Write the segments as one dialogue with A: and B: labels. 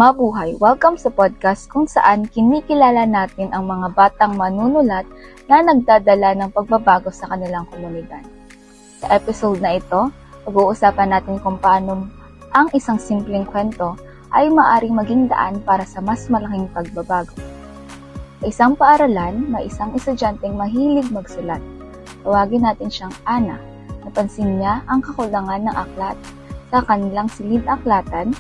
A: Mabuhay! Welcome sa podcast kung saan kinikilala natin ang mga batang manunulat na nagdadala ng pagbabago sa kanilang komunidad. Sa episode na ito, pag-uusapan natin kung paano ang isang simpleng kwento ay maaring maging daan para sa mas malaking pagbabago. Sa isang paaralan, may isang estudyanteng mahilig magsulat. Tawagin natin siyang Ana. Napansin niya ang kakulangan ng aklat sa kanilang silid-aklatan.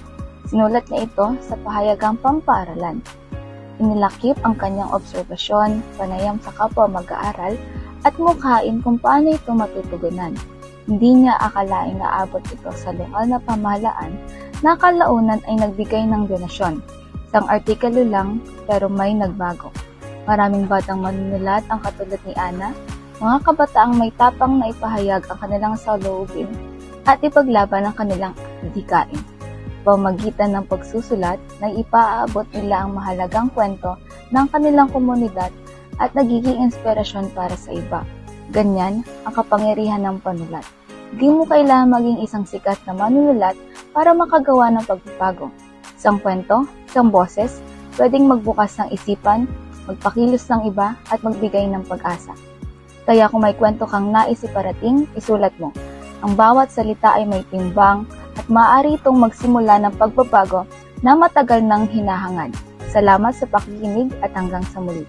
A: Sinulat niya ito sa pahayagang pampaaralan. Inilakip ang kanyang obserbasyon, panayam sa kapwa mag-aaral, at mukhain kung paano ito matutugunan. Hindi niya akalaing naabot ito sa lokal na pamahalaan na kalaunan ay nagbigay ng donasyon. Isang artikulo lang pero may nagbago. Maraming batang manunulat ang katulad ni Ana, mga kabataang may tapang na ipahayag ang kanilang saloobin at ipaglaban ang kanilang adhikain. Pamamagitan ng pagsusulat, naipaabot nila ang mahalagang kwento ng kanilang komunidad at nagiging inspirasyon para sa iba. Ganyan ang kapangyarihan ng panulat. Di mo kailangan maging isang sikat na manunulat para makagawa ng pagbabago. Isang kwento, isang boses, pwedeng magbukas ng isipan, magpakilos ng iba at magbigay ng pag-asa. Kaya kung may kwento kang nais iparating, isulat mo. Ang bawat salita ay may timbang at maaari itong magsimula ng pagbabago na matagal nang hinahangad. Salamat sa pakikinig at hanggang sa muli.